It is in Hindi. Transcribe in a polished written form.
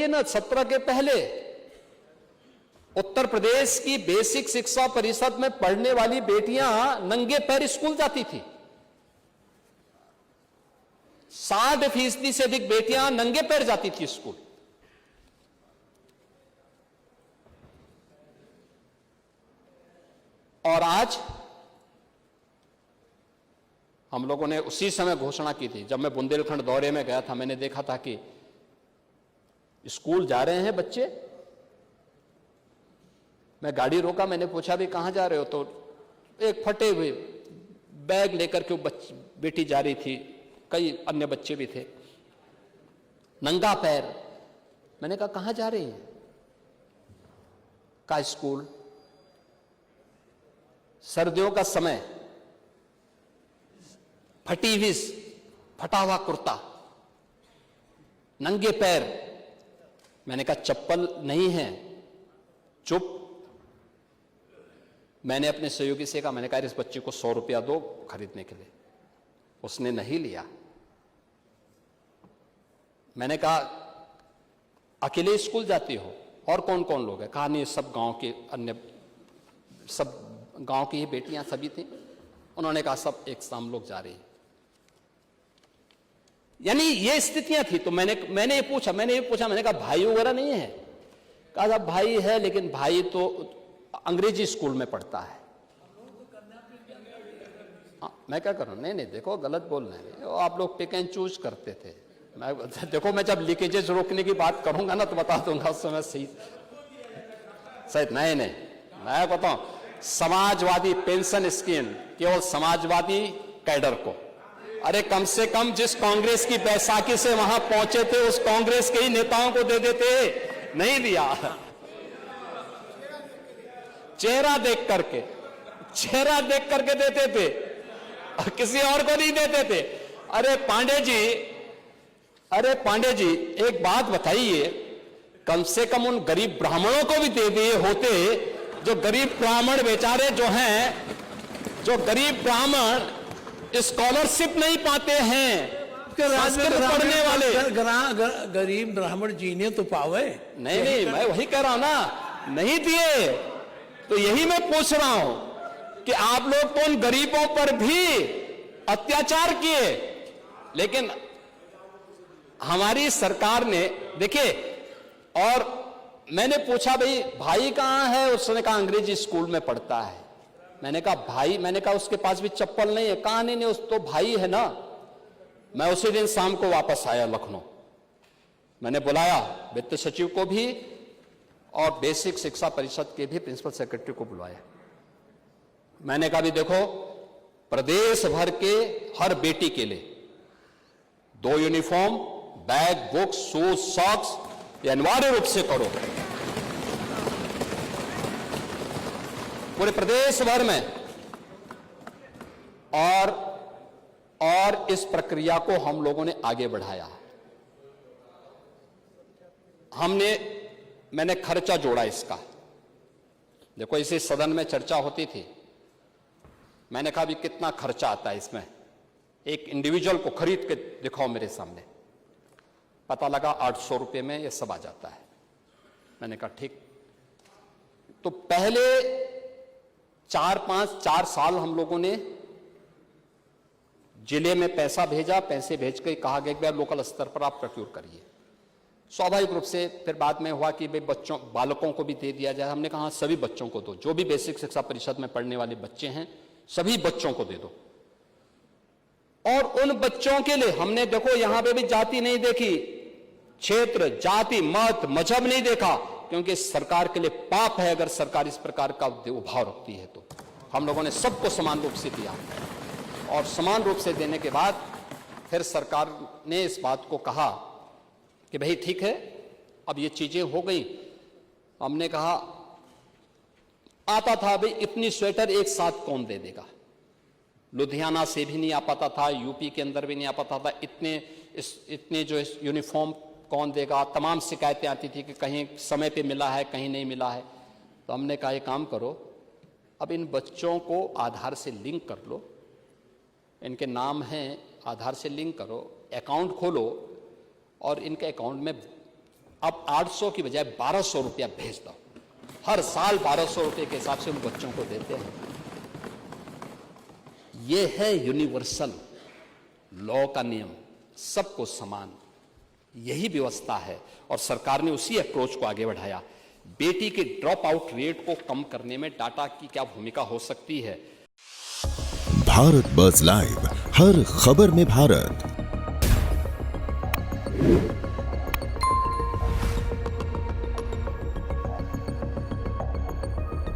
ना 17 के पहले उत्तर प्रदेश की बेसिक शिक्षा परिषद में पढ़ने वाली बेटियां नंगे पैर स्कूल जाती थी। 60% से अधिक बेटियां नंगे पैर जाती थी स्कूल। और आज हम लोगों ने उसी समय घोषणा की थी, जब मैं बुंदेलखंड दौरे में गया था, मैंने देखा था कि स्कूल जा रहे हैं बच्चे। मैं गाड़ी रोका, मैंने पूछा भी कहां जा रहे हो, तो एक फटे हुए बैग लेकर के बेटी जा रही थी, कई अन्य बच्चे भी थे, नंगा पैर। मैंने कहा कहां जा रही हैं? का स्कूल। सर्दियों का समय, फटा हुआ कुर्ता, नंगे पैर। मैंने कहा चप्पल नहीं है, चुप। मैंने अपने सहयोगी से कहा, मैंने कहा इस बच्चे को 100 रुपया दो खरीदने के लिए। उसने नहीं लिया। मैंने कहा अकेले स्कूल जाती हो, और कौन कौन लोग हैं? कहा नहीं, सब गांव के अन्य, सब गांव की ही बेटियां सभी थी। उन्होंने कहा सब एक शाम लोग जा रही हैं। यानी ये स्थितियां थी। तो मैंने ये पूछा, मैंने कहा भाई वगैरह नहीं है? कहा साहब भाई है, लेकिन भाई तो अंग्रेजी स्कूल में पढ़ता है। मैं क्या करूं? नहीं देखो गलत बोल रहे हैं आप लोग, पिक एंड चूज करते थे। देखो मैं जब लीकेजेस रोकने की बात करूंगा ना तो बता दूंगा उस समय सही। नहीं मैं बताऊं, समाजवादी पेंशन स्कीम केवल समाजवादी कैडर को। अरे कम से कम जिस कांग्रेस की बैसाखी से वहां पहुंचे थे उस कांग्रेस के ही नेताओं को दे देते, नहीं दिया। चेहरा देख करके देते थे, किसी और को नहीं देते थे। अरे पांडे जी एक बात बताइए, कम से कम उन गरीब ब्राह्मणों को भी दे दिए होते, जो गरीब ब्राह्मण बेचारे जो हैं, जो गरीब ब्राह्मण स्कॉलरशिप नहीं पाते हैं, संस्कृत पढ़ने वाले गरीब ब्राह्मण जीने तो पावे। नहीं मैं वही कह रहा हूं ना, नहीं दिए। तो यही मैं पूछ रहा हूं कि आप लोग तो उन गरीबों पर भी अत्याचार किए, लेकिन हमारी सरकार ने देखिए। और मैंने पूछा भाई कहां है? उसने कहा अंग्रेजी स्कूल में पढ़ता है। मैंने कहा भाई, मैंने कहा उसके पास भी चप्पल नहीं है। कहा नहीं उस तो भाई है ना। मैं उसी दिन शाम को वापस आया लखनऊ। मैंने बुलाया वित्त सचिव को भी और बेसिक शिक्षा परिषद के भी प्रिंसिपल सेक्रेटरी को बुलाया। मैंने कहा भी देखो, प्रदेश भर के हर बेटी के लिए 2 uniform, bag, books, shoes, socks ये अनिवार्य रूप से करो पूरे प्रदेश भर में। और इस प्रक्रिया को हम लोगों ने आगे बढ़ाया। मैंने खर्चा जोड़ा इसका। देखो इसी सदन में चर्चा होती थी, मैंने कहा भी कितना खर्चा आता है इसमें, एक इंडिविजुअल को खरीद के दिखाओ मेरे सामने। पता लगा 800 रुपये में ये सब आ जाता है। मैंने कहा ठीक। तो पहले 4 साल हम लोगों ने जिले में पैसा भेजा, पैसे भेज के कहा गया कि लोकल स्तर पर आप प्रोक्योर करिए। स्वाभाविक रूप से फिर बाद में हुआ कि भाई बालकों को भी दे दिया जाए। हमने कहा सभी बच्चों को दो, जो भी बेसिक शिक्षा परिषद में पढ़ने वाले बच्चे हैं सभी बच्चों को दे दो। और उन बच्चों के लिए हमने देखो यहां पे भी जाति नहीं देखी, क्षेत्र, जाति, मत, मजहब नहीं देखा, क्योंकि सरकार के लिए पाप है अगर सरकार इस प्रकार का उभाव रखती है। तो हम लोगों ने सबको समान रूप से दिया, और समान रूप से देने के बाद फिर सरकार ने इस बात को कहा कि भाई ठीक है, अब ये चीजें हो गई। हमने कहा आता था भाई इतनी स्वेटर एक साथ कौन दे देगा। लुधियाना से भी नहीं आ पाता था, यूपी के अंदर भी नहीं आ पाता था। इतने जो यूनिफॉर्म कौन देगा। तमाम शिकायतें आती थी कि कहीं समय पे मिला है, कहीं नहीं मिला है। तो हमने कहा ये काम करो, अब इन बच्चों को आधार से लिंक कर लो, इनके नाम हैं, आधार से लिंक करो, अकाउंट खोलो और इनके अकाउंट में अब 800 की बजाय 1200 रुपया भेज दो। हर साल 1200 रुपये के हिसाब से उन बच्चों को देते हैं। यह है यूनिवर्सल लॉ का नियम, सबको समान, यही व्यवस्था है। और सरकार ने उसी अप्रोच को आगे बढ़ाया। बेटी के ड्रॉप आउट रेट को कम करने में टाटा की क्या भूमिका हो सकती है। भारत बज़ लाइव, हर खबर में भारत।